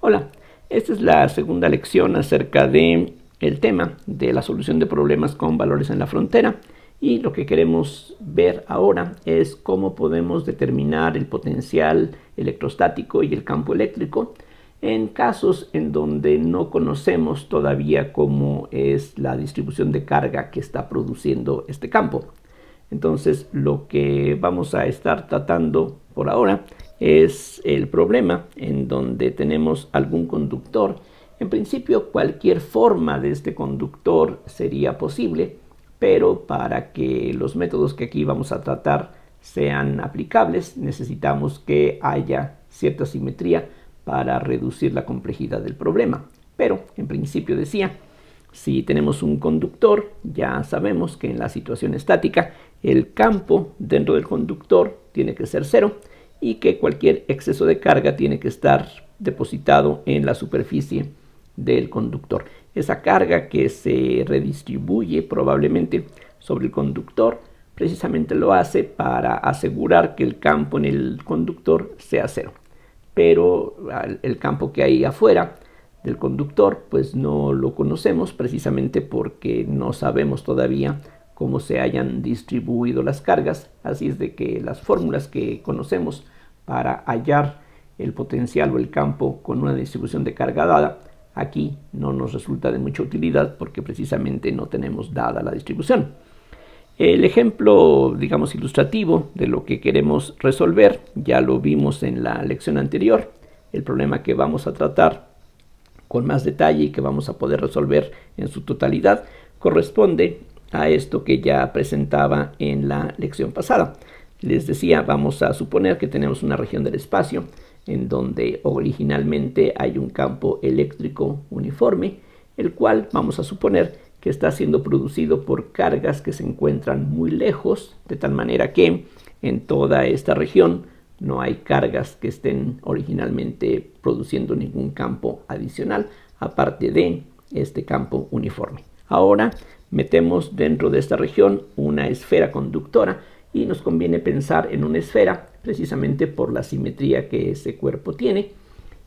Hola, esta es la segunda lección acerca de el tema de la solución de problemas con valores en la frontera, y lo que queremos ver ahora es cómo podemos determinar el potencial electrostático y el campo eléctrico en casos en donde no conocemos todavía cómo es la distribución de carga que está produciendo este campo. Entonces, lo que vamos a estar tratando por ahora es el problema en donde tenemos algún conductor. En principio, cualquier forma de este conductor sería posible, pero para que los métodos que aquí vamos a tratar sean aplicables, necesitamos que haya cierta simetría para reducir la complejidad del problema. Pero, en principio decía, si tenemos un conductor, ya sabemos que en la situación estática el campo dentro del conductor tiene que ser cero y que cualquier exceso de carga tiene que estar depositado en la superficie del conductor. Esa carga que se redistribuye probablemente sobre el conductor precisamente lo hace para asegurar que el campo en el conductor sea cero. Pero el campo que hay afuera del conductor pues no lo conocemos, precisamente porque no sabemos todavía cómo se hayan distribuido las cargas. Así es de que las fórmulas que conocemos para hallar el potencial o el campo con una distribución de carga dada aquí no nos resulta de mucha utilidad, porque precisamente no tenemos dada la distribución. El ejemplo, digamos, ilustrativo de lo que queremos resolver ya lo vimos en la lección anterior. El problema que vamos a tratar con más detalle y que vamos a poder resolver en su totalidad corresponde a esto que ya presentaba en la lección pasada. Les decía, vamos a suponer que tenemos una región del espacio en donde originalmente hay un campo eléctrico uniforme, el cual vamos a suponer que está siendo producido por cargas que se encuentran muy lejos, de tal manera que en toda esta región no hay cargas que estén originalmente produciendo ningún campo adicional, aparte de este campo uniforme. Ahora metemos dentro de esta región una esfera conductora, y nos conviene pensar en una esfera precisamente por la simetría que ese cuerpo tiene,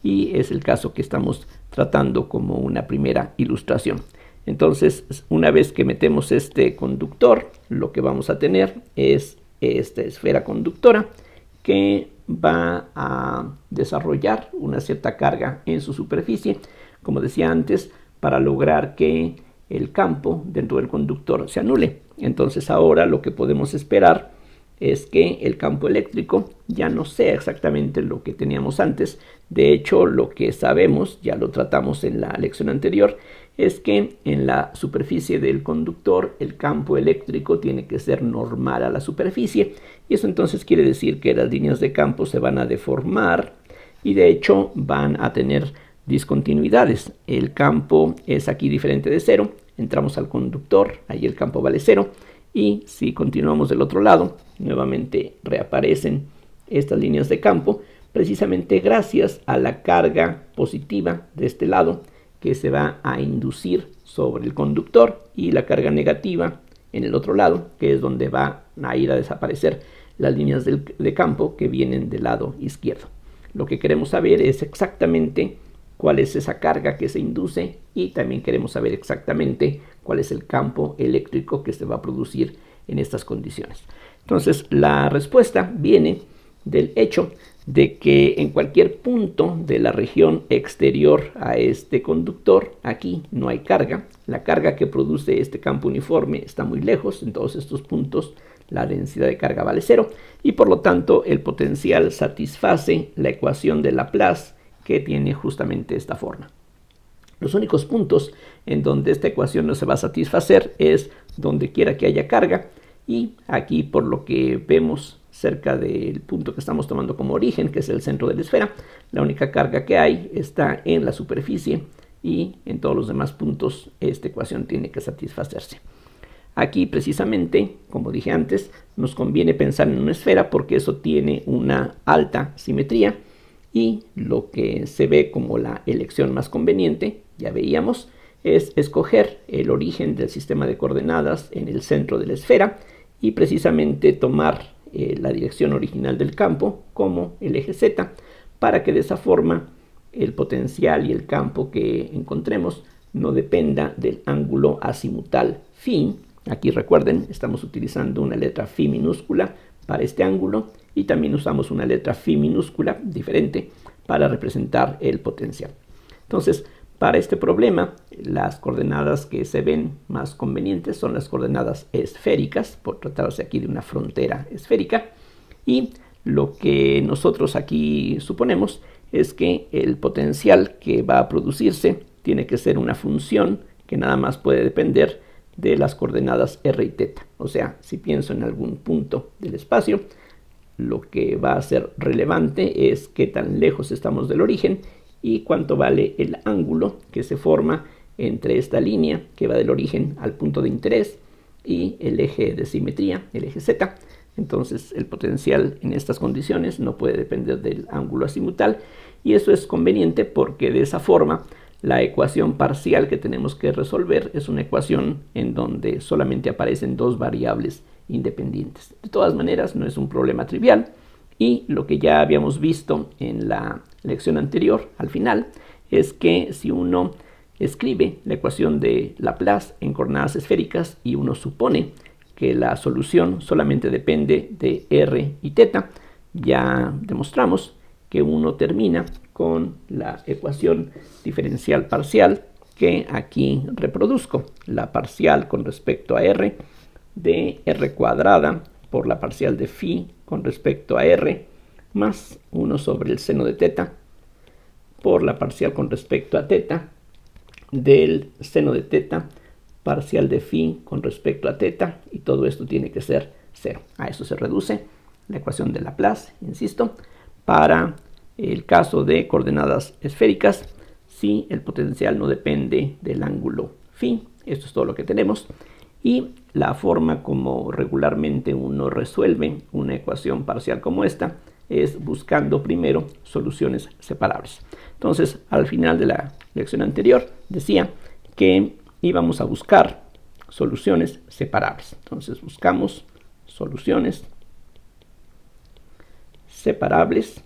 y es el caso que estamos tratando como una primera ilustración. Entonces, una vez que metemos este conductor, lo que vamos a tener es esta esfera conductora que va a desarrollar una cierta carga en su superficie, como decía antes, para lograr que el campo dentro del conductor se anule. Entonces ahora lo que podemos esperar es que el campo eléctrico ya no sea exactamente lo que teníamos antes. De hecho, lo que sabemos, ya lo tratamos en la lección anterior, es que en la superficie del conductor el campo eléctrico tiene que ser normal a la superficie, y eso entonces quiere decir que las líneas de campo se van a deformar y de hecho van a tener discontinuidades. El campo es aquí diferente de cero, entramos al conductor, ahí el campo vale cero, y si continuamos del otro lado, nuevamente reaparecen estas líneas de campo, precisamente gracias a la carga positiva de este lado que se va a inducir sobre el conductor, y la carga negativa en el otro lado, que es donde va a ir a desaparecer las líneas de campo que vienen del lado izquierdo. Lo que queremos saber es exactamente cuál es esa carga que se induce, y también queremos saber exactamente cuál es el campo eléctrico que se va a producir en estas condiciones. Entonces, la respuesta viene del hecho de que en cualquier punto de la región exterior a este conductor, aquí no hay carga. La carga que produce este campo uniforme está muy lejos. En todos estos puntos la densidad de carga vale cero, y por lo tanto el potencial satisface la ecuación de Laplace, que tiene justamente esta forma. Los únicos puntos en donde esta ecuación no se va a satisfacer es donde quiera que haya carga, y aquí, por lo que vemos cerca del punto que estamos tomando como origen, que es el centro de la esfera, la única carga que hay está en la superficie, y en todos los demás puntos esta ecuación tiene que satisfacerse. Aquí precisamente, como dije antes, nos conviene pensar en una esfera porque eso tiene una alta simetría, y lo que se ve como la elección más conveniente, ya veíamos, es escoger el origen del sistema de coordenadas en el centro de la esfera y precisamente tomar la dirección original del campo como el eje Z, para que de esa forma el potencial y el campo que encontremos no dependa del ángulo azimutal phi. Aquí recuerden, estamos utilizando una letra phi minúscula para este ángulo y también usamos una letra phi minúscula diferente para representar el potencial. Entonces, para este problema, las coordenadas que se ven más convenientes son las coordenadas esféricas, por tratarse aquí de una frontera esférica, y lo que nosotros aquí suponemos es que el potencial que va a producirse tiene que ser una función que nada más puede depender de las coordenadas r y θ. O sea, si pienso en algún punto del espacio, lo que va a ser relevante es qué tan lejos estamos del origen y cuánto vale el ángulo que se forma entre esta línea que va del origen al punto de interés y el eje de simetría, el eje z. Entonces el potencial en estas condiciones no puede depender del ángulo azimutal, y eso es conveniente porque de esa forma la ecuación parcial que tenemos que resolver es una ecuación en donde solamente aparecen dos variables independientes. De todas maneras, no es un problema trivial, y lo que ya habíamos visto en la lección anterior, al final, es que si uno escribe la ecuación de Laplace en coordenadas esféricas y uno supone que la solución solamente depende de r y θ, ya demostramos que uno termina con la ecuación diferencial parcial que aquí reproduzco. La parcial con respecto a r de r cuadrada por la parcial de phi con respecto a r más 1 sobre el seno de θ por la parcial con respecto a θ del seno de θ parcial de phi con respecto a θ, y todo esto tiene que ser 0. A eso se reduce la ecuación de Laplace, insisto, para el caso de coordenadas esféricas, si el potencial no depende del ángulo phi. Esto es todo lo que tenemos, y la forma como regularmente uno resuelve una ecuación parcial como esta es buscando primero soluciones separables. Entonces, al final de la lección anterior decía que íbamos a buscar soluciones separables. Entonces buscamos soluciones separables,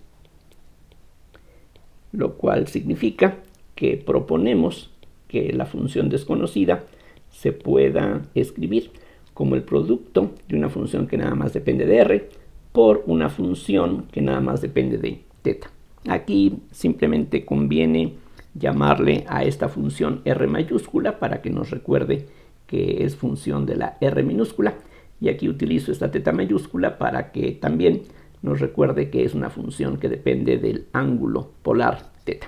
lo cual significa que proponemos que la función desconocida se pueda escribir como el producto de una función que nada más depende de r por una función que nada más depende de θ. Aquí simplemente conviene llamarle a esta función r mayúscula para que nos recuerde que es función de la r minúscula, y aquí utilizo esta θ mayúscula para que también nos recuerde que es una función que depende del ángulo polar θ.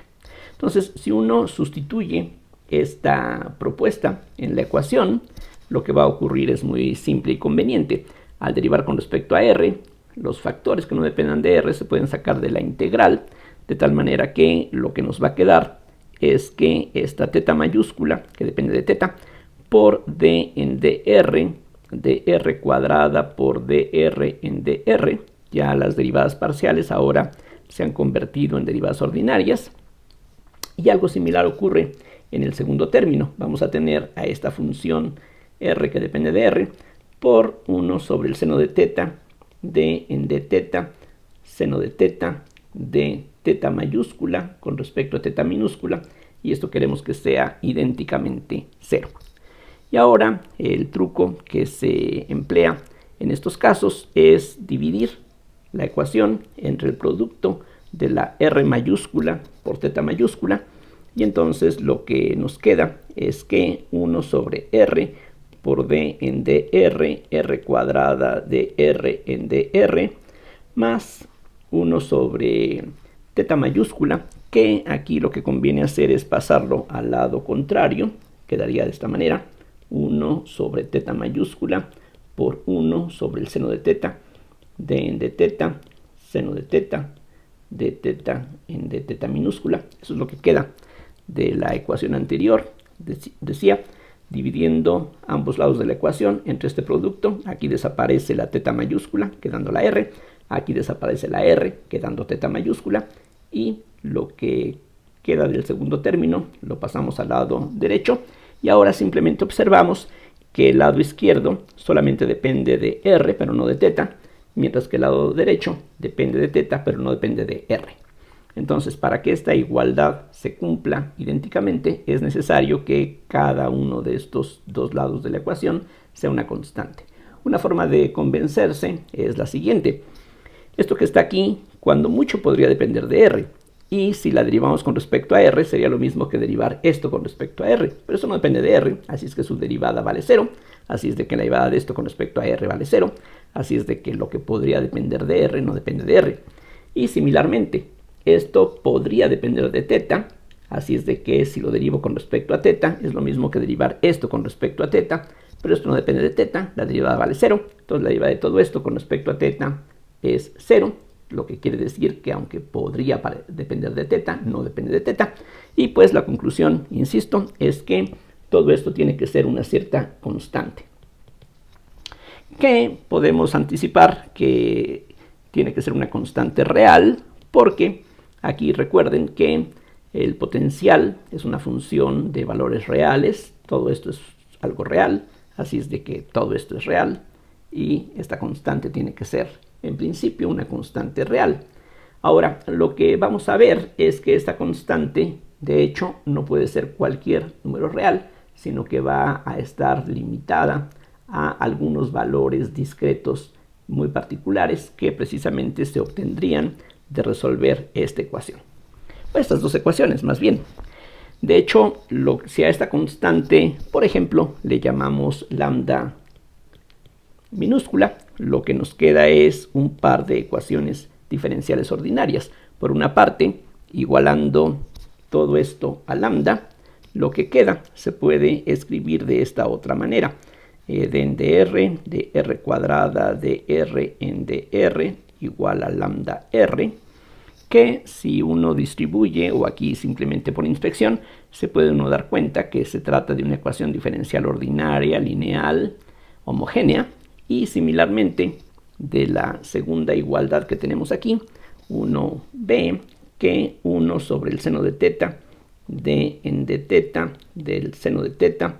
Entonces, si uno sustituye esta propuesta en la ecuación, lo que va a ocurrir es muy simple y conveniente. Al derivar con respecto a r, los factores que no dependan de r se pueden sacar de la integral, de tal manera que lo que nos va a quedar es que esta θ mayúscula, que depende de θ, por d en dr cuadrada por dr en dr, ya las derivadas parciales ahora se han convertido en derivadas ordinarias, y algo similar ocurre en el segundo término. Vamos a tener a esta función r que depende de r por 1 sobre el seno de θ, d en dθ, seno de θ, de θ mayúscula con respecto a θ minúscula, y esto queremos que sea idénticamente 0. Y ahora el truco que se emplea en estos casos es dividir la ecuación entre el producto de la r mayúscula por θ mayúscula, y entonces lo que nos queda es que 1 sobre r por d en dr, r cuadrada de r en dr, más 1 sobre θ mayúscula, que aquí lo que conviene hacer es pasarlo al lado contrario. Quedaría de esta manera: 1 sobre θ mayúscula por 1 sobre el seno de θ, d en dθ, seno de θ, dθ en dθ minúscula. Eso es lo que queda de la ecuación anterior. Decía, dividiendo ambos lados de la ecuación entre este producto, aquí desaparece la θ mayúscula, quedando la r, aquí desaparece la r, quedando θ mayúscula, y lo que queda del segundo término lo pasamos al lado derecho, y ahora simplemente observamos que el lado izquierdo solamente depende de r, pero no de θ, mientras que el lado derecho depende de θ, pero no depende de r. Entonces, para que esta igualdad se cumpla idénticamente, es necesario que cada uno de estos dos lados de la ecuación sea una constante. Una forma de convencerse es la siguiente. Esto que está aquí, cuando mucho, podría depender de r. Y si la derivamos con respecto a r, sería lo mismo que derivar esto con respecto a r. Pero eso no depende de r, así es que su derivada vale 0. Así es de que la derivada de esto con respecto a r vale 0. Así es de que lo que podría depender de r no depende de r. Y similarmente, esto podría depender de θ. Así es de que si lo derivo con respecto a θ, es lo mismo que derivar esto con respecto a θ. Pero esto no depende de θ, la derivada vale 0. Entonces la derivada de todo esto con respecto a θ es 0, lo que quiere decir que aunque podría depender de θ, no depende de θ. Y pues la conclusión, insisto, es que todo esto tiene que ser una cierta constante, que podemos anticipar que tiene que ser una constante real, porque aquí recuerden que el potencial es una función de valores reales, todo esto es algo real, así es de que todo esto es real, y esta constante tiene que ser en principio una constante real. Ahora, lo que vamos a ver es que esta constante, de hecho, no puede ser cualquier número real, sino que va a estar limitada a algunos valores discretos muy particulares que precisamente se obtendrían de resolver esta ecuación. Estas dos ecuaciones, más bien. De hecho, si a esta constante, por ejemplo, le llamamos lambda minúscula, lo que nos queda es un par de ecuaciones diferenciales ordinarias. Por una parte, igualando todo esto a lambda, lo que queda se puede escribir de esta otra manera. D en dr de r cuadrada de r en dr igual a lambda r, que si uno distribuye, o aquí simplemente por inspección, se puede uno dar cuenta que se trata de una ecuación diferencial ordinaria, lineal, homogénea. Y similarmente, de la segunda igualdad que tenemos aquí, uno ve que 1 sobre el seno de θ, d en dθ del seno de θ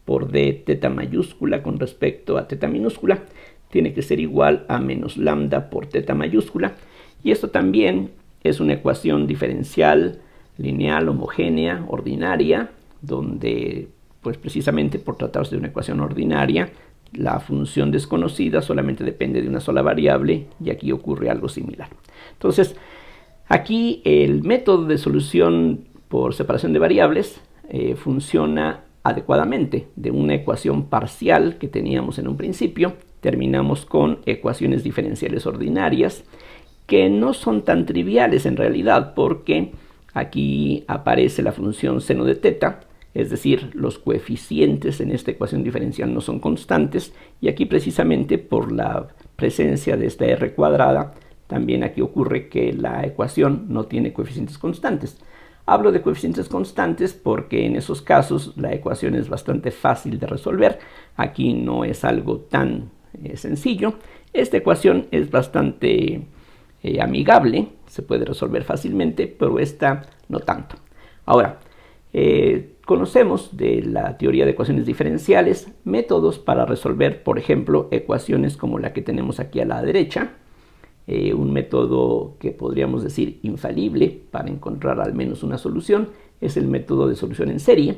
por d θ mayúscula con respecto a θ minúscula, tiene que ser igual a menos lambda por θ mayúscula. Y esto también es una ecuación diferencial, lineal, homogénea, ordinaria, donde, pues precisamente por tratarse de una ecuación ordinaria, la función desconocida solamente depende de una sola variable, y aquí ocurre algo similar. Entonces, aquí el método de solución por separación de variables funciona adecuadamente. De una ecuación parcial que teníamos en un principio, terminamos con ecuaciones diferenciales ordinarias, que no son tan triviales en realidad, porque aquí aparece la función seno de θ, es decir, los coeficientes en esta ecuación diferencial no son constantes, y aquí precisamente por la presencia de esta r cuadrada, también aquí ocurre que la ecuación no tiene coeficientes constantes. Hablo de coeficientes constantes porque en esos casos la ecuación es bastante fácil de resolver. Aquí no es algo tan sencillo. Esta ecuación es bastante amigable, se puede resolver fácilmente, pero esta no tanto. Ahora, conocemos de la teoría de ecuaciones diferenciales métodos para resolver, por ejemplo, ecuaciones como la que tenemos aquí a la derecha, un método que podríamos decir infalible para encontrar al menos una solución es el método de solución en serie,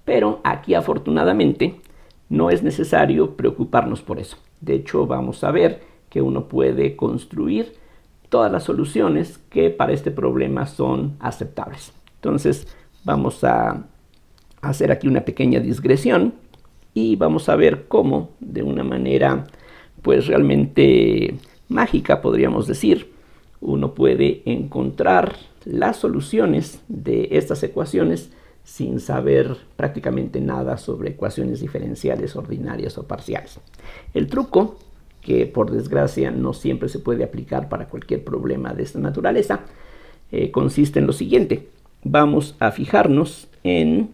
pero aquí afortunadamente no es necesario preocuparnos por eso. De hecho, vamos a ver que uno puede construir todas las soluciones que para este problema son aceptables. Entonces, vamos a hacer aquí una pequeña digresión y vamos a ver cómo, de una manera pues realmente mágica, podríamos decir, uno puede encontrar las soluciones de estas ecuaciones sin saber prácticamente nada sobre ecuaciones diferenciales ordinarias o parciales. El truco, que por desgracia no siempre se puede aplicar para cualquier problema de esta naturaleza, consiste en lo siguiente. Vamos a fijarnos en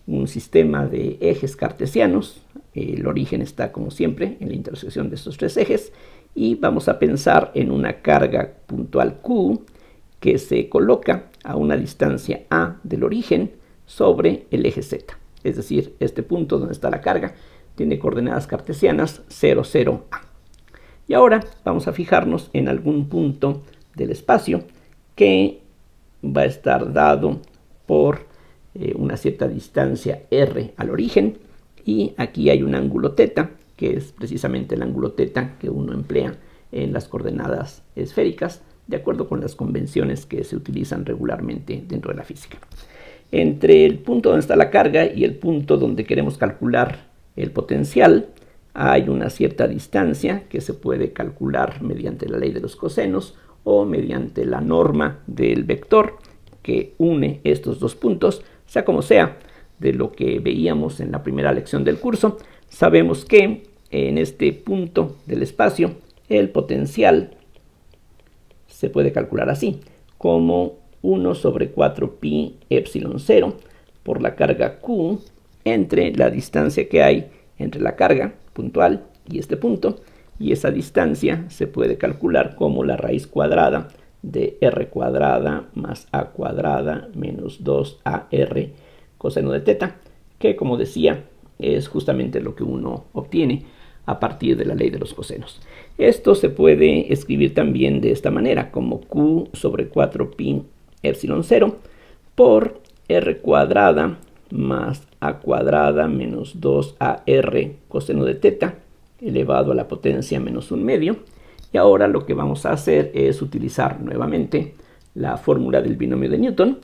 un sistema de ejes cartesianos. El origen está, como siempre, en la intersección de estos tres ejes, y vamos a pensar en una carga puntual Q que se coloca a una distancia A del origen sobre el eje Z. Es decir, este punto donde está la carga tiene coordenadas cartesianas 0, 0, A. Y ahora vamos a fijarnos en algún punto del espacio que va a estar dado por una cierta distancia r al origen, y aquí hay un ángulo θ, que es precisamente el ángulo θ que uno emplea en las coordenadas esféricas, de acuerdo con las convenciones que se utilizan regularmente dentro de la física. Entre el punto donde está la carga y el punto donde queremos calcular el potencial, hay una cierta distancia que se puede calcular mediante la ley de los cosenos o mediante la norma del vector que une estos dos puntos. Sea como sea, de lo que veíamos en la primera lección del curso, sabemos que en este punto del espacio el potencial se puede calcular así, como 1 sobre 4 pi epsilon 0 por la carga Q entre la distancia que hay entre la carga puntual y este punto, y esa distancia se puede calcular como la raíz cuadrada de r cuadrada más a cuadrada menos 2ar coseno de θ, que, como decía, es justamente lo que uno obtiene a partir de la ley de los cosenos. Esto se puede escribir también de esta manera, como Q sobre 4 pi epsilon 0 por r cuadrada más a cuadrada menos 2ar coseno de θ elevado a la potencia menos 1/2. Y ahora lo que vamos a hacer es utilizar nuevamente la fórmula del binomio de Newton,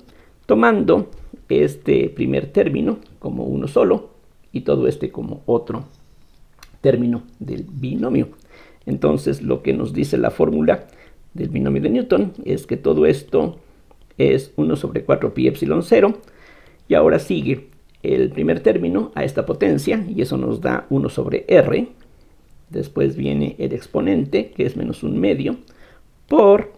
tomando este primer término como uno solo y todo este como otro término del binomio. Entonces, lo que nos dice la fórmula del binomio de Newton es que todo esto es 1 sobre 4 pi epsilon 0, y ahora sigue el primer término a esta potencia, y eso nos da 1 sobre r. Después viene el exponente, que es menos 1/2, por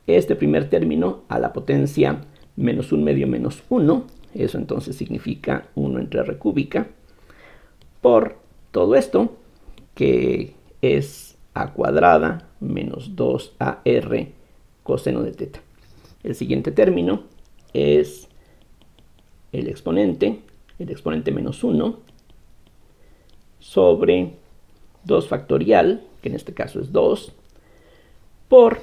este primer término a la potencia menos 1/2 menos 1, eso entonces significa 1 entre r cúbica, por todo esto, que es a cuadrada menos 2ar coseno de θ. El siguiente término es el exponente menos 1 sobre 2 factorial, que en este caso es 2, por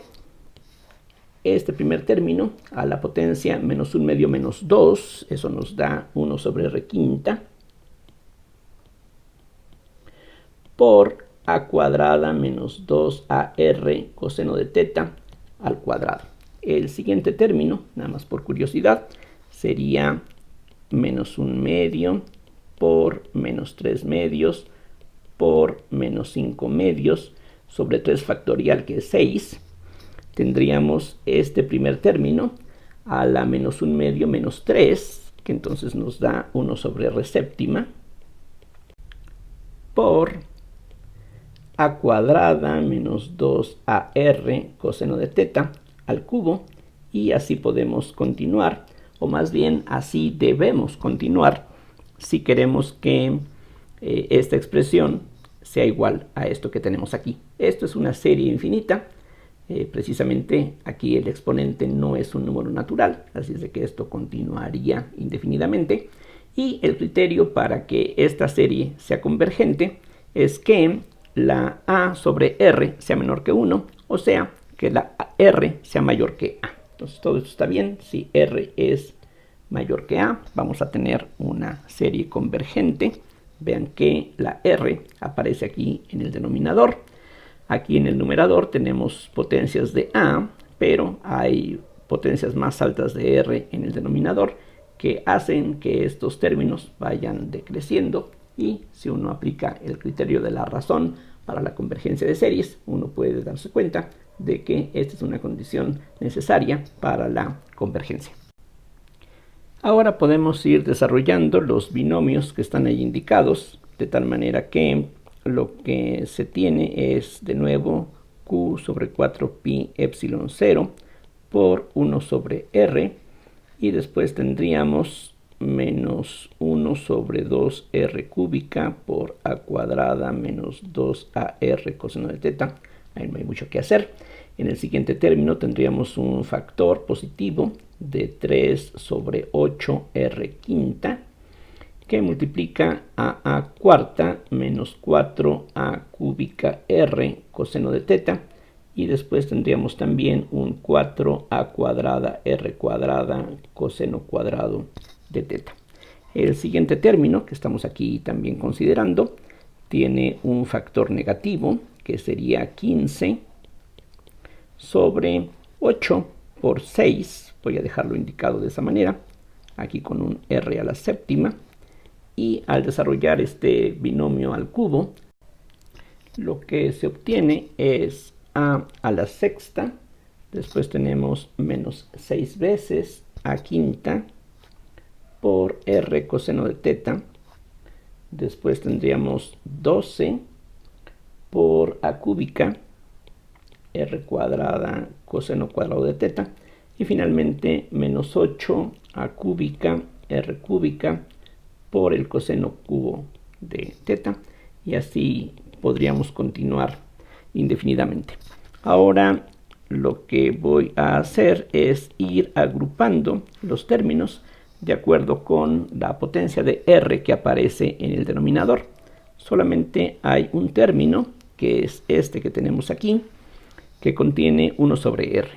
este primer término a la potencia menos 1/2 menos 2, eso nos da 1 sobre r quinta, por a cuadrada menos 2ar coseno de θ al cuadrado. El siguiente término, nada más por curiosidad, sería menos 1/2 por menos 3/2 por menos 5/2 sobre 3 factorial, que es 6. Tendríamos este primer término a la menos 1/2 menos 3, que entonces nos da 1 sobre r séptima, por a cuadrada menos 2ar coseno de θ al cubo, y así podemos continuar, o más bien así debemos continuar si queremos que esta expresión sea igual a esto que tenemos aquí. Esto es una serie infinita, precisamente aquí el exponente no es un número natural, así es de que esto continuaría indefinidamente, y el criterio para que esta serie sea convergente es que la a sobre r sea menor que 1, o sea, que la r sea mayor que a. Entonces todo esto está bien. Si r es mayor que a, vamos a tener una serie convergente. Vean que la r aparece aquí en el denominador. Aquí en el numerador tenemos potencias de a, pero hay potencias más altas de r en el denominador que hacen que estos términos vayan decreciendo, y si uno aplica el criterio de la razón para la convergencia de series, uno puede darse cuenta de que esta es una condición necesaria para la convergencia. Ahora podemos ir desarrollando los binomios que están ahí indicados, de tal manera que lo que se tiene es de nuevo Q sobre 4 pi epsilon 0 por 1 sobre r, y después tendríamos menos 1 sobre 2r cúbica por a cuadrada menos 2ar coseno de θ. Ahí no hay mucho que hacer. En el siguiente término tendríamos un factor positivo de 3 sobre 8r quinta, que multiplica a cuarta menos 4a cúbica r coseno de θ, y después tendríamos también un 4a cuadrada r cuadrada coseno cuadrado de teta. El siguiente término que estamos aquí también considerando tiene un factor negativo que sería 15 sobre 8 por 6. Voy a dejarlo indicado de esa manera, aquí con un r a la séptima. Y al desarrollar este binomio al cubo, lo que se obtiene es a la sexta, después tenemos menos 6 veces a quinta por r coseno de teta, después tendríamos 12 por a cúbica r cuadrada coseno cuadrado de teta, y finalmente menos 8 a cúbica r cúbica por el coseno cubo de teta, y así podríamos continuar indefinidamente. Ahora lo que voy a hacer es ir agrupando los términos de acuerdo con la potencia de r que aparece en el denominador. Solamente hay un término, que es este que tenemos aquí, que contiene 1 sobre r.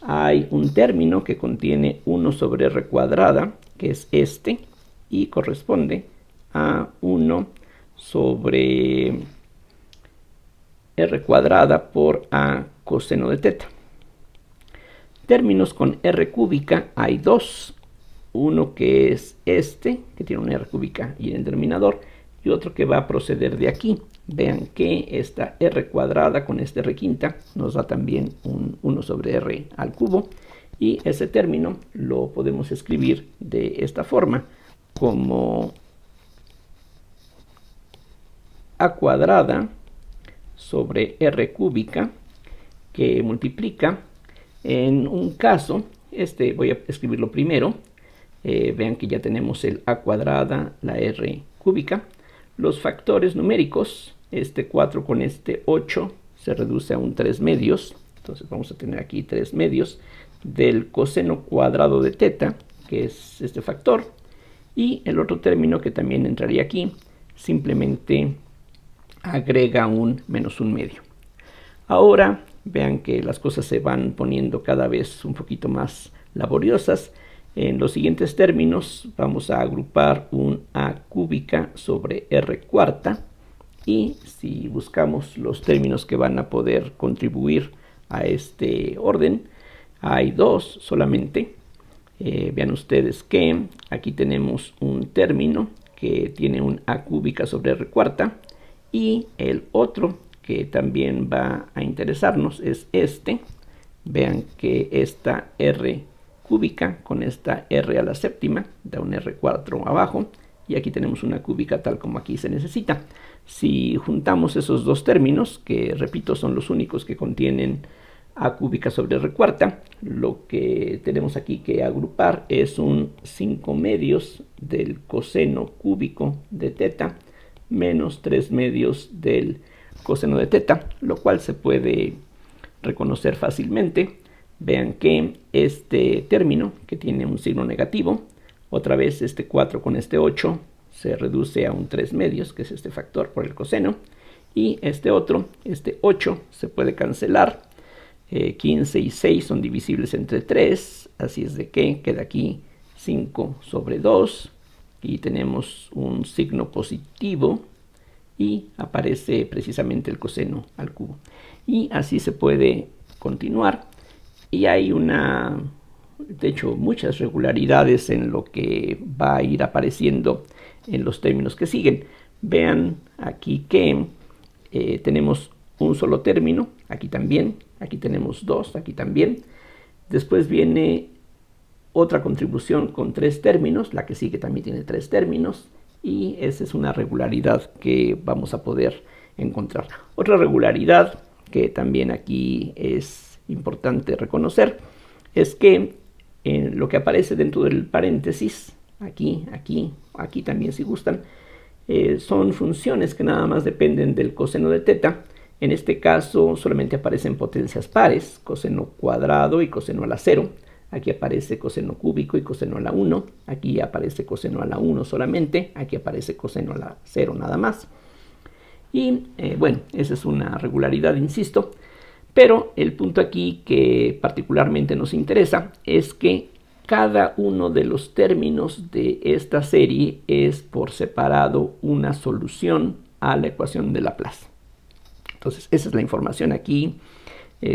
Hay un término que contiene 1 sobre r cuadrada, que es este, y corresponde a 1 sobre r cuadrada por a coseno de teta. Términos con r cúbica hay dos. Uno que es este, que tiene una r cúbica y en el denominador, y otro que va a proceder de aquí. Vean que esta r cuadrada con este r quinta nos da también un 1 sobre r al cubo, y ese término lo podemos escribir de esta forma, como a cuadrada sobre r cúbica, que multiplica, en un caso, voy a escribirlo primero, vean que ya tenemos el a cuadrada, la r cúbica, los factores numéricos, este 4 con este 8 se reduce a un 3 medios, entonces vamos a tener aquí 3 medios del coseno cuadrado de teta, que es este factor, y el otro término que también entraría aquí, simplemente agrega un menos 1 medio. Ahora vean que las cosas se van poniendo cada vez un poquito más laboriosas. En los siguientes términos vamos a agrupar un a cúbica sobre r cuarta, y si buscamos los términos que van a poder contribuir a este orden, hay dos solamente. Vean ustedes que aquí tenemos un término que tiene un a cúbica sobre r cuarta, y el otro que también va a interesarnos es este. Vean que esta r cúbica con esta r a la séptima da un r4 abajo, y aquí tenemos una cúbica tal como aquí se necesita. Si juntamos esos dos términos, que repito son los únicos que contienen a cúbica sobre r cuarta, lo que tenemos aquí que agrupar es un 5 medios del coseno cúbico de teta menos 3 medios del coseno de teta, lo cual se puede reconocer fácilmente. Vean que este término, que tiene un signo negativo, otra vez este 4 con este 8 se reduce a un 3 medios, que es este factor por el coseno, y este otro, este 8, se puede cancelar. 15 y 6 son divisibles entre 3, así es de que queda aquí 5 sobre 2, y tenemos un signo positivo, y aparece precisamente el coseno al cubo. Y así se puede continuar, y hay de hecho muchas regularidades en lo que va a ir apareciendo en los términos que siguen. Vean aquí que tenemos un solo término, aquí también, aquí tenemos dos, aquí también. Después viene otra contribución con 3 términos, la que sigue también tiene 3 términos, y esa es una regularidad que vamos a poder encontrar. Otra regularidad que también aquí es importante reconocer es que en lo que aparece dentro del paréntesis, aquí, aquí, aquí también si gustan, son funciones que nada más dependen del coseno de teta. En este caso solamente aparecen potencias pares, coseno cuadrado y coseno a la 0. Aquí aparece coseno cúbico y coseno a la 1. Aquí aparece coseno a la 1 solamente. Aquí aparece coseno a la 0 nada más. Y bueno, esa es una regularidad, insisto. Pero el punto aquí que particularmente nos interesa es que cada uno de los términos de esta serie es por separado una solución a la ecuación de Laplace. Entonces esa es la información aquí,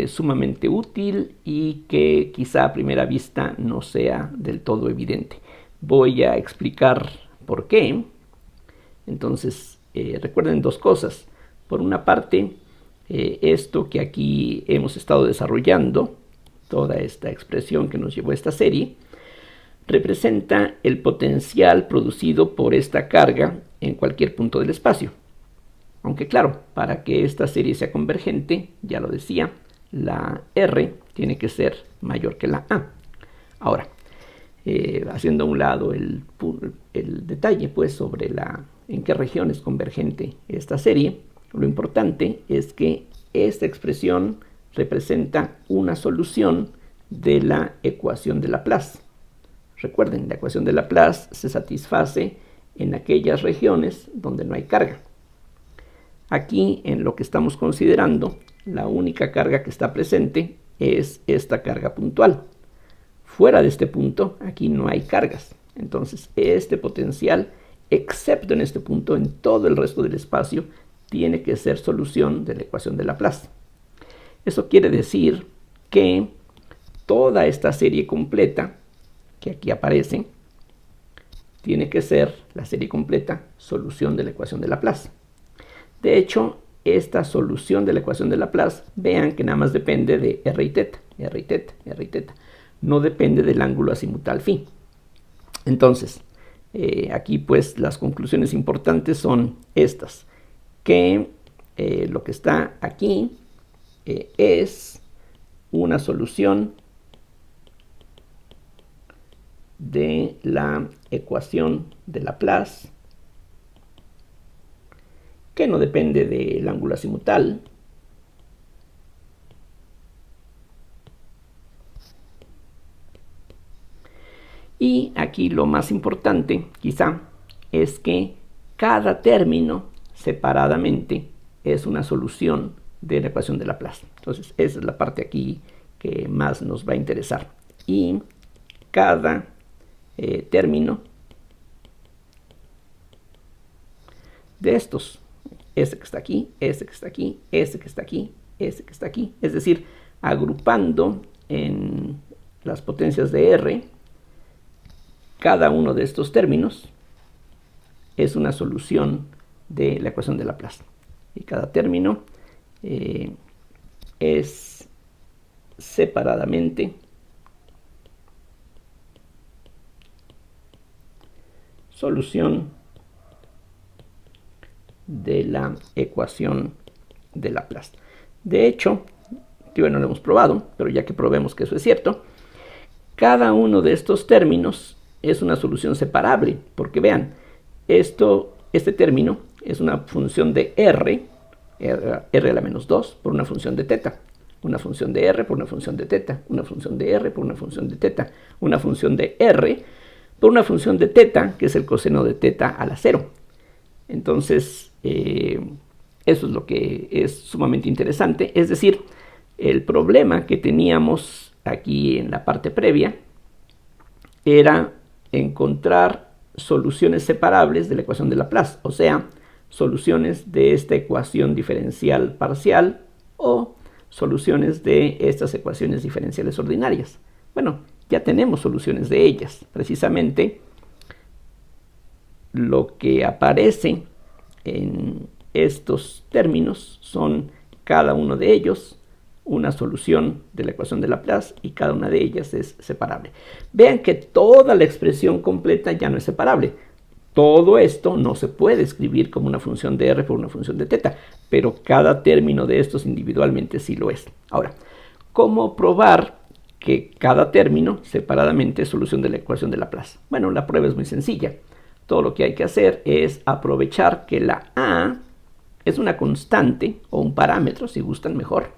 sumamente útil y que quizá a primera vista no sea del todo evidente. Voy a explicar por qué. Entonces recuerden dos cosas. Por una parte, esto que aquí hemos estado desarrollando, toda esta expresión que nos llevó a esta serie, representa el potencial producido por esta carga en cualquier punto del espacio. Aunque claro, para que esta serie sea convergente, ya lo decía, la R tiene que ser mayor que la A. Ahora, haciendo a un lado el detalle pues sobre en qué región es convergente esta serie, lo importante es que esta expresión representa una solución de la ecuación de Laplace. Recuerden, la ecuación de Laplace se satisface en aquellas regiones donde no hay carga. Aquí, en lo que estamos considerando, la única carga que está presente es esta carga puntual. Fuera de este punto, aquí no hay cargas. Entonces, este potencial, excepto en este punto, en todo el resto del espacio, tiene que ser solución de la ecuación de Laplace. Eso quiere decir que toda esta serie completa que aquí aparece tiene que ser la serie completa solución de la ecuación de Laplace. De hecho, esta solución de la ecuación de Laplace, vean que nada más depende de r y teta, r y teta, r y teta. No depende del ángulo azimutal phi. Entonces, aquí pues las conclusiones importantes son estas, que lo que está aquí es una solución de la ecuación de Laplace que no depende del ángulo azimutal, y aquí lo más importante quizá es que cada término separadamente es una solución de la ecuación de Laplace. Entonces esa es la parte aquí que más nos va a interesar, y cada término de estos, este que está aquí, este que está aquí, este que está aquí, este que está aquí, es decir, agrupando en las potencias de R, cada uno de estos términos es una solución de la ecuación de Laplace. Y cada término es separadamente solución de la ecuación de Laplace. De hecho, no lo hemos probado, pero ya que probemos que eso es cierto, cada uno de estos términos es una solución separable, porque vean, este término es una función de r a la menos 2 por una función de teta, una función de r por una función de teta, una función de r por una función de teta, una función de r por una función de teta, que es el coseno de teta a la 0. Entonces, eso es lo que es sumamente interesante. Es decir, el problema que teníamos aquí en la parte previa era encontrar soluciones separables de la ecuación de Laplace, o sea, soluciones de esta ecuación diferencial parcial o soluciones de estas ecuaciones diferenciales ordinarias. Bueno, ya tenemos soluciones de ellas. Precisamente lo que aparece en estos términos son cada uno de ellos una solución de la ecuación de Laplace, y cada una de ellas es separable. Vean que toda la expresión completa ya no es separable. Todo esto no se puede escribir como una función de r por una función de teta, pero cada término de estos individualmente sí lo es. Ahora, ¿cómo probar que cada término separadamente es solución de la ecuación de Laplace? Bueno, la prueba es muy sencilla. Todo lo que hay que hacer es aprovechar que la a es una constante o un parámetro, si gustan mejor,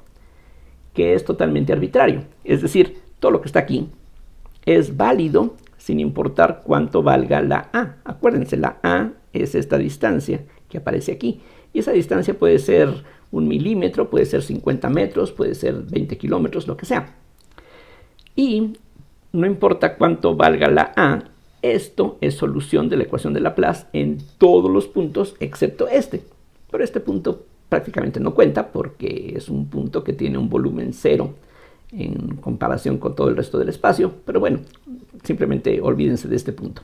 que es totalmente arbitrario. Es decir, todo lo que está aquí es válido sin importar cuánto valga la a. Acuérdense, la a es esta distancia que aparece aquí. Y esa distancia puede ser 1 milímetro, puede ser 50 metros, puede ser 20 kilómetros, lo que sea. Y no importa cuánto valga la A, esto es solución de la ecuación de Laplace en todos los puntos excepto este. Pero este punto prácticamente no cuenta porque es un punto que tiene un volumen cero en comparación con todo el resto del espacio. Pero bueno, simplemente olvídense de este punto.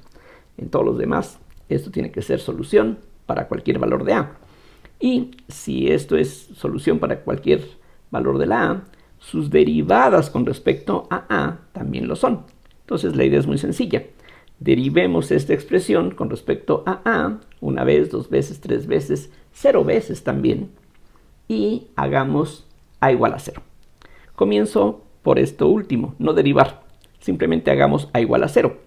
En todos los demás, esto tiene que ser solución para cualquier valor de A. Y si esto es solución para cualquier valor de la A, sus derivadas con respecto a A también lo son. Entonces la idea es muy sencilla. Derivemos esta expresión con respecto a A una vez, dos veces, tres veces, 0 veces también. Y hagamos A igual a 0. Comienzo por esto último, no derivar. Simplemente hagamos A igual a 0.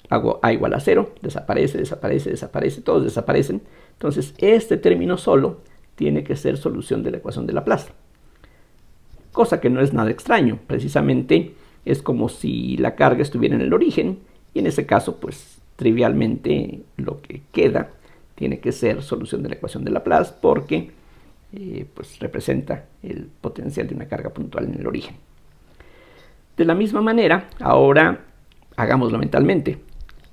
Hago A igual a 0, desaparece, desaparece, desaparece, todos desaparecen. Entonces este término solo tiene que ser solución de la ecuación de Laplace. Cosa que no es nada extraño, precisamente es como si la carga estuviera en el origen, y en ese caso, pues trivialmente lo que queda tiene que ser solución de la ecuación de Laplace, porque pues representa el potencial de una carga puntual en el origen. De la misma manera, ahora hagámoslo mentalmente.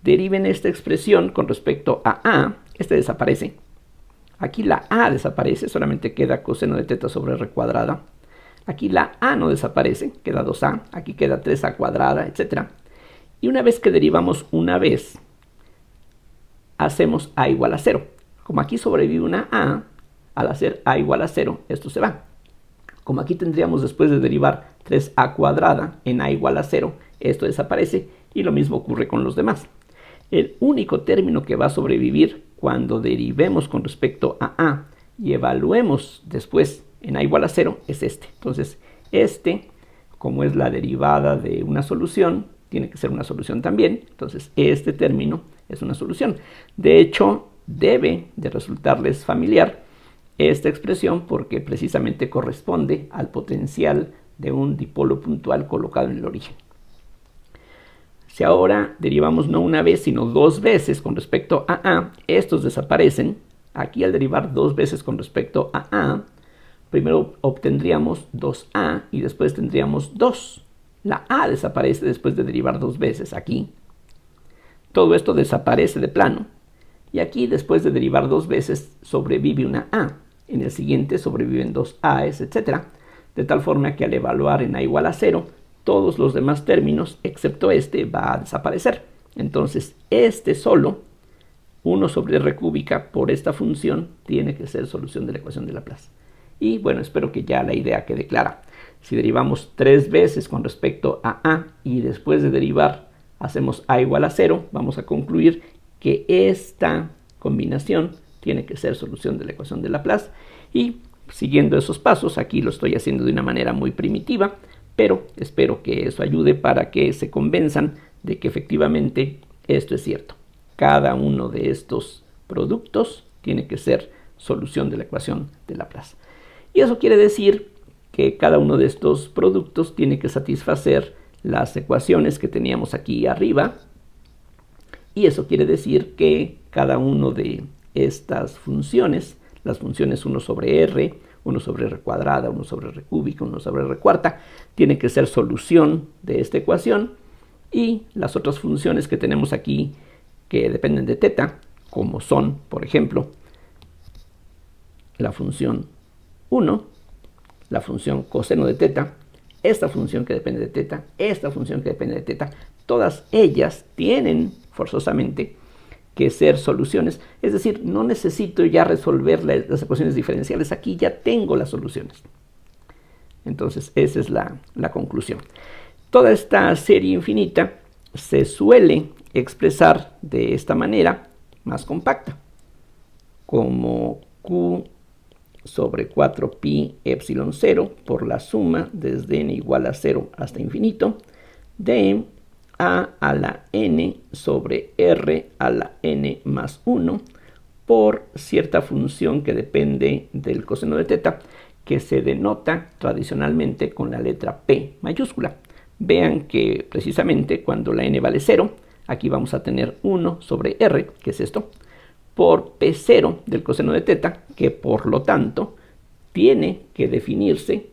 Deriven esta expresión con respecto a A, este desaparece. Aquí la A desaparece, solamente queda coseno de teta sobre r cuadrada. Aquí la A no desaparece, queda 2A, aquí queda 3A cuadrada, etc. Y una vez que derivamos una vez, hacemos A igual a 0. Como aquí sobrevive una A, al hacer A igual a 0, esto se va. Como aquí tendríamos después de derivar 3A cuadrada en A igual a 0, esto desaparece y lo mismo ocurre con los demás. El único término que va a sobrevivir cuando derivemos con respecto a A y evaluemos después en A igual a 0 es este. Entonces, este, como es la derivada de una solución, tiene que ser una solución también. Entonces, este término es una solución. De hecho, debe de resultarles familiar esta expresión porque precisamente corresponde al potencial de un dipolo puntual colocado en el origen. Si ahora derivamos no una vez, sino 2 veces con respecto a A, estos desaparecen. Aquí al derivar 2 veces con respecto a A, primero obtendríamos 2A y después tendríamos 2. La A desaparece después de derivar 2 veces aquí. Todo esto desaparece de plano. Y aquí después de derivar 2 veces sobrevive una A. En el siguiente sobreviven 2 A's, etc. De tal forma que al evaluar en A igual a 0, todos los demás términos, excepto este, va a desaparecer. Entonces, este solo, 1 sobre r cúbica por esta función, tiene que ser solución de la ecuación de Laplace. Y bueno, espero que ya la idea quede clara. Si derivamos 3 veces con respecto a A y después de derivar hacemos A igual a 0, vamos a concluir que esta combinación tiene que ser solución de la ecuación de Laplace. Y siguiendo esos pasos, aquí lo estoy haciendo de una manera muy primitiva, pero espero que eso ayude para que se convenzan de que efectivamente esto es cierto. Cada uno de estos productos tiene que ser solución de la ecuación de Laplace. Y eso quiere decir que cada uno de estos productos tiene que satisfacer las ecuaciones que teníamos aquí arriba. Y eso quiere decir que cada uno de estas funciones, las funciones 1 sobre r, 1 sobre r cuadrada, 1 sobre r cúbica, 1 sobre r cuarta, tiene que ser solución de esta ecuación. Y las otras funciones que tenemos aquí que dependen de teta, como son, por ejemplo, la función 1, la función coseno de teta, esta función que depende de teta, esta función que depende de teta, todas ellas tienen forzosamente que ser soluciones. Es decir, no necesito ya resolver las ecuaciones diferenciales, aquí ya tengo las soluciones. Entonces, esa es la conclusión. Toda esta serie infinita se suele expresar de esta manera más compacta, como Q sobre 4pi epsilon 0 por la suma desde n igual a 0 hasta infinito de a la n sobre r a la n más 1 por cierta función que depende del coseno de teta, que se denota tradicionalmente con la letra P mayúscula. Vean que precisamente cuando la n vale 0, aquí vamos a tener 1 sobre r, que es esto, por P0 del coseno de teta, que por lo tanto tiene que definirse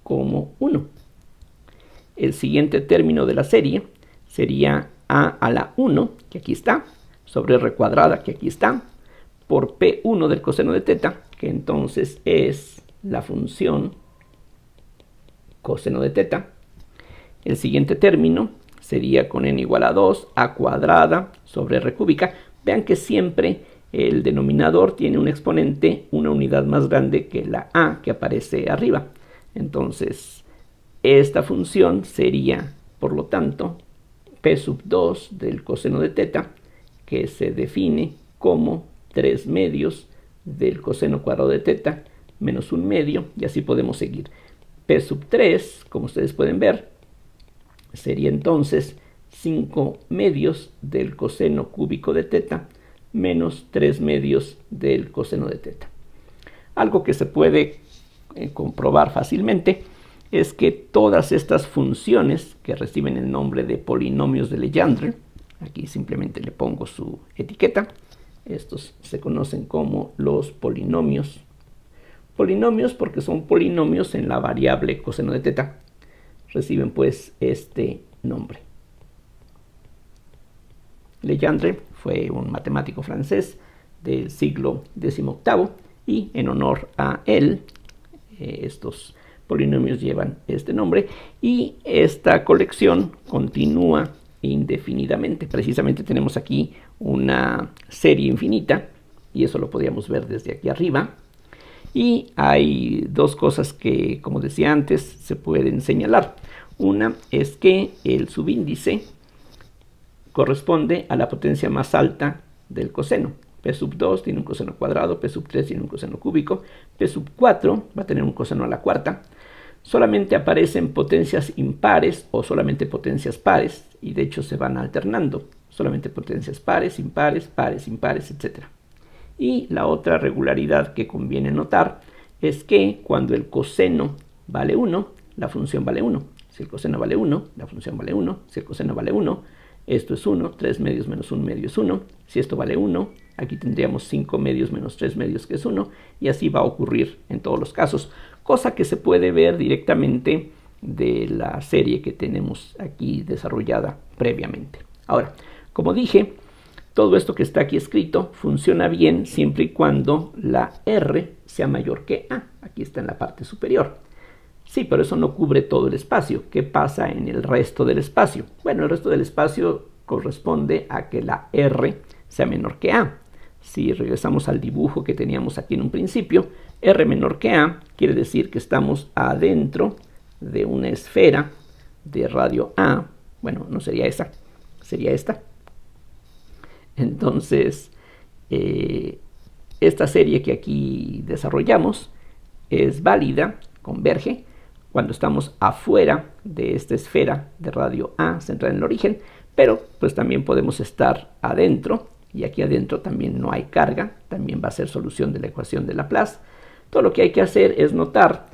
como 1. El siguiente término de la serie sería a a la 1, que aquí está, sobre r cuadrada, que aquí está, por p1 del coseno de teta, que entonces es la función coseno de teta. El siguiente término sería con n igual a 2, a cuadrada sobre r cúbica. Vean que siempre el denominador tiene un exponente, una unidad más grande que la a que aparece arriba. Entonces, esta función sería, por lo tanto, p sub 2 del coseno de teta, que se define como 3 medios del coseno cuadrado de teta menos 1 medio, y así podemos seguir. P sub 3, como ustedes pueden ver, sería entonces 5 medios del coseno cúbico de teta menos 3 medios del coseno de teta. Algo que se puede comprobar fácilmente es que todas estas funciones que reciben el nombre de polinomios de Legendre, aquí simplemente le pongo su etiqueta, estos se conocen como los polinomios. Polinomios porque son polinomios en la variable coseno de teta, reciben pues este nombre. Legendre fue un matemático francés del siglo XVIII y en honor a él estos polinomios llevan este nombre y esta colección continúa indefinidamente. Precisamente tenemos aquí una serie infinita y eso lo podríamos ver desde aquí arriba. Y hay dos cosas que, como decía antes, se pueden señalar. Una es que el subíndice corresponde a la potencia más alta del coseno. P sub 2 tiene un coseno cuadrado, P sub 3 tiene un coseno cúbico, P sub 4 va a tener un coseno a la cuarta. Solamente aparecen potencias impares o solamente potencias pares, y de hecho se van alternando. Solamente potencias pares, impares, pares, impares, etc. Y la otra regularidad que conviene notar es que cuando el coseno vale 1, la función vale 1. Si el coseno vale 1, la función vale 1. Si el coseno vale 1, esto es 1, 3 medios menos 1 medio es 1. Si esto vale 1, aquí tendríamos 5 medios menos 3 medios, que es 1. Y así va a ocurrir en todos los casos. Cosa que se puede ver directamente de la serie que tenemos aquí desarrollada previamente. Ahora, como dije, todo esto que está aquí escrito funciona bien siempre y cuando la R sea mayor que A. Aquí está en la parte superior. Sí, pero eso no cubre todo el espacio. ¿Qué pasa en el resto del espacio? Bueno, el resto del espacio corresponde a que la R sea menor que A. Si regresamos al dibujo que teníamos aquí en un principio, R menor que A quiere decir que estamos adentro de una esfera de radio A. Bueno, no sería esa, sería esta. Entonces, esta serie que aquí desarrollamos es válida, converge, cuando estamos afuera de esta esfera de radio A centrada en el origen, pero pues también podemos estar adentro, y aquí adentro también no hay carga, también va a ser solución de la ecuación de Laplace. Todo lo que hay que hacer es notar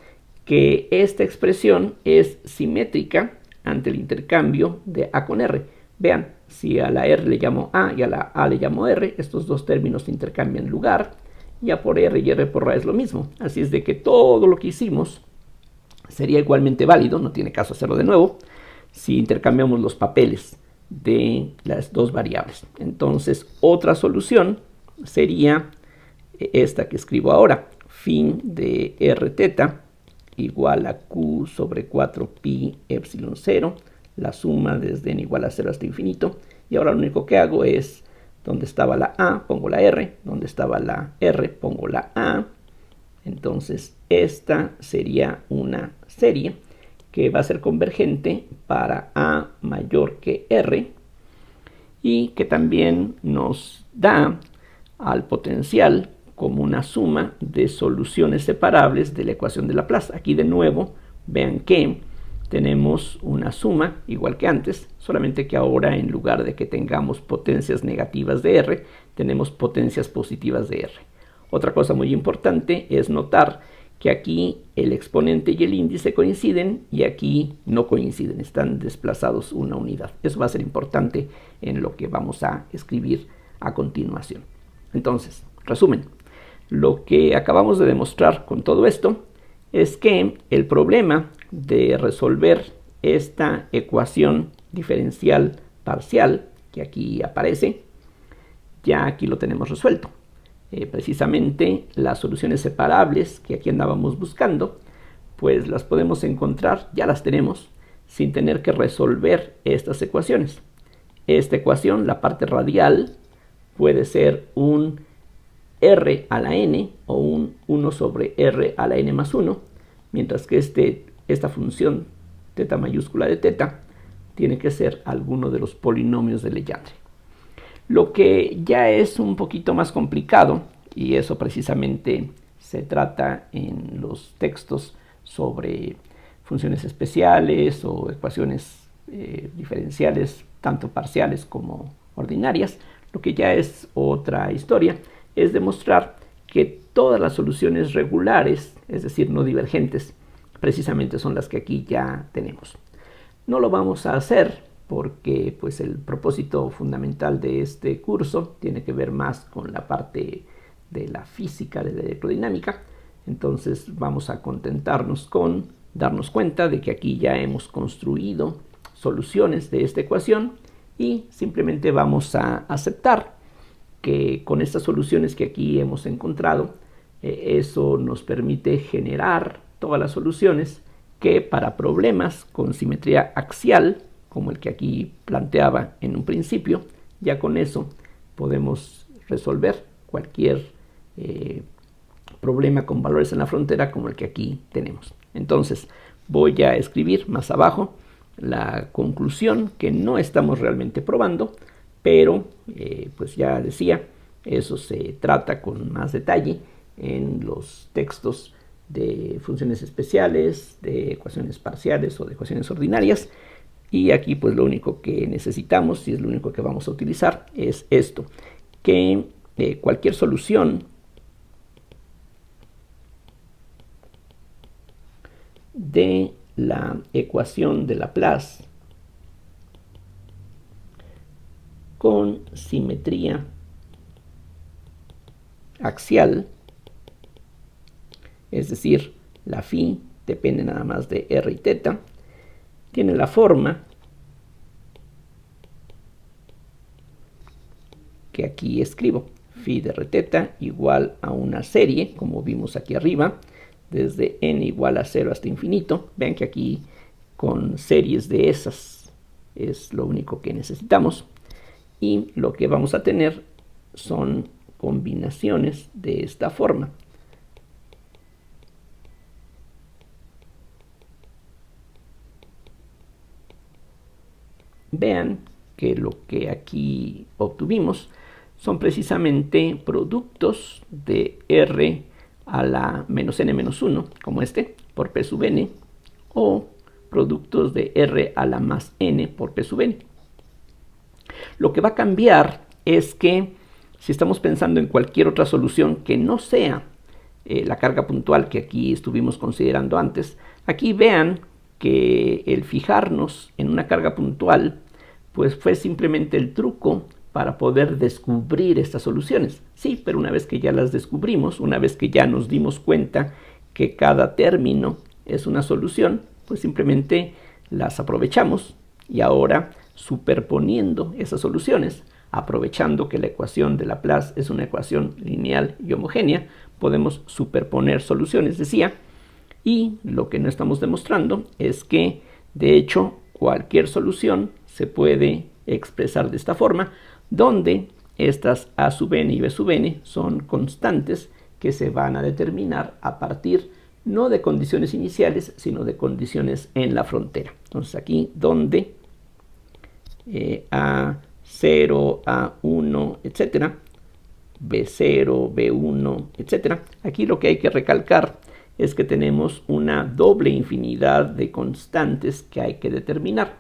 que esta expresión es simétrica ante el intercambio de A con R. Vean, si a la R le llamo A y a la A le llamo R, estos dos términos intercambian lugar, y A por R y R por A es lo mismo. Así es de que todo lo que hicimos sería igualmente válido, no tiene caso hacerlo de nuevo, si intercambiamos los papeles de las dos variables. Entonces, otra solución sería esta que escribo ahora, fin de R teta igual a Q sobre 4 pi epsilon 0, la suma desde n igual a 0 hasta infinito, y ahora lo único que hago es, donde estaba la A, pongo la R, donde estaba la R, pongo la A. Entonces, esta sería una serie que va a ser convergente para A mayor que R y que también nos da al potencial como una suma de soluciones separables de la ecuación de Laplace. Aquí de nuevo, vean que tenemos una suma igual que antes, solamente que ahora en lugar de que tengamos potencias negativas de R, tenemos potencias positivas de R. Otra cosa muy importante es notar que aquí el exponente y el índice coinciden y aquí no coinciden, están desplazados una unidad. Eso va a ser importante en lo que vamos a escribir a continuación. Entonces, resumen, Lo que acabamos de demostrar con todo esto es que el problema de resolver esta ecuación diferencial parcial que aquí aparece, ya aquí lo tenemos resuelto. Precisamente las soluciones separables que aquí andábamos buscando, pues las podemos encontrar, ya las tenemos, sin tener que resolver estas ecuaciones. Esta ecuación, la parte radial, puede ser un r a la n o un 1 sobre r a la n más 1, mientras que esta función teta mayúscula de teta tiene que ser alguno de los polinomios de Legendre. Lo que ya es un poquito más complicado, y eso precisamente se trata en los textos sobre funciones especiales o ecuaciones diferenciales, tanto parciales como ordinarias, lo que ya es otra historia, es demostrar que todas las soluciones regulares, es decir, no divergentes, precisamente son las que aquí ya tenemos. No lo vamos a hacer porque pues, el propósito fundamental de este curso tiene que ver más con la parte de la física, de la electrodinámica. Entonces vamos a contentarnos con darnos cuenta de que aquí ya hemos construido soluciones de esta ecuación y simplemente vamos a aceptar que con estas soluciones que aquí hemos encontrado, eso nos permite generar todas las soluciones que para problemas con simetría axial, como el que aquí planteaba en un principio, ya con eso podemos resolver cualquier problema con valores en la frontera como el que aquí tenemos. Entonces voy a escribir más abajo la conclusión que no estamos realmente probando, pero pues ya decía, eso se trata con más detalle en los textos de funciones especiales, de ecuaciones parciales o de ecuaciones ordinarias. Y aquí pues lo único que necesitamos, y es lo único que vamos a utilizar, es esto, que cualquier solución de la ecuación de Laplace con simetría axial, es decir, la phi depende nada más de r y teta, tiene la forma que aquí escribo, phi de r teta igual a una serie, como vimos aquí arriba, desde n igual a 0 hasta infinito. Vean que aquí con series de esas es lo único que necesitamos. Y lo que vamos a tener son combinaciones de esta forma. Vean que lo que aquí obtuvimos son precisamente productos de r a la menos n menos 1, como este, por p sub n, o productos de r a la más n por p sub n. Lo que va a cambiar es que si estamos pensando en cualquier otra solución que no sea la carga puntual que aquí estuvimos considerando antes, aquí vean que el fijarnos en una carga puntual pues fue simplemente el truco para poder descubrir estas soluciones. Sí, pero una vez que ya las descubrimos, una vez que ya nos dimos cuenta que cada término es una solución, pues simplemente las aprovechamos y ahora superponiendo esas soluciones, aprovechando que la ecuación de Laplace es una ecuación lineal y homogénea, podemos superponer soluciones, decía, y lo que no estamos demostrando es que, de hecho, cualquier solución se puede expresar de esta forma, donde estas a sub n y b sub n son constantes que se van a determinar a partir no de condiciones iniciales, sino de condiciones en la frontera. Entonces aquí donde A0, A1, etcétera, B0, B1, etcétera. Aquí lo que hay que recalcar es que tenemos una doble infinidad de constantes que hay que determinar.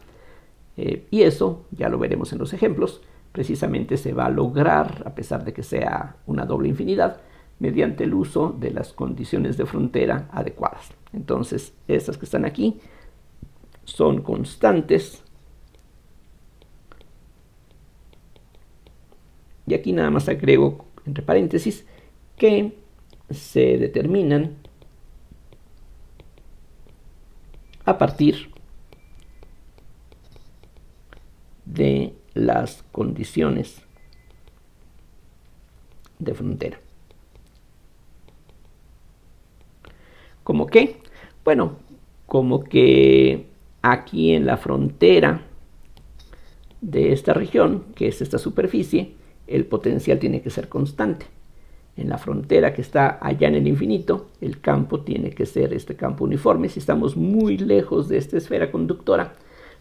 Y eso, ya lo veremos en los ejemplos, precisamente se va a lograr, a pesar de que sea una doble infinidad, mediante el uso de las condiciones de frontera adecuadas. Entonces, estas que están aquí son constantes. Y aquí nada más agrego, entre paréntesis, que se determinan a partir de las condiciones de frontera. ¿Cómo qué? Bueno, como que aquí en la frontera de esta región, que es esta superficie, el potencial tiene que ser constante. En la frontera que está allá en el infinito, el campo tiene que ser este campo uniforme. Si estamos muy lejos de esta esfera conductora,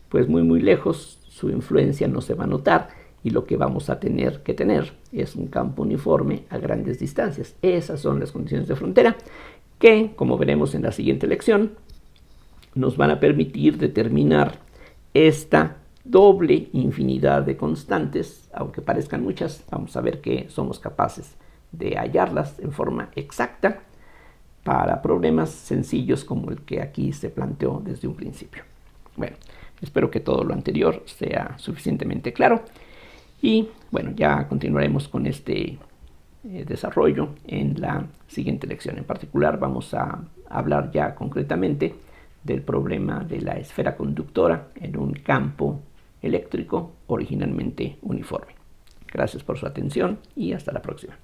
pues muy lejos, su influencia no se va a notar y lo que vamos a tener que tener es un campo uniforme a grandes distancias. Esas son las condiciones de frontera que, como veremos en la siguiente lección, nos van a permitir determinar esta doble infinidad de constantes, aunque parezcan muchas. Vamos a ver que somos capaces de hallarlas en forma exacta para problemas sencillos como el que aquí se planteó desde un principio. Bueno, espero que todo lo anterior sea suficientemente claro y bueno, ya continuaremos con este desarrollo en la siguiente lección. En particular vamos a hablar ya concretamente del problema de la esfera conductora en un campo eléctrico originalmente uniforme. Gracias por su atención y hasta la próxima.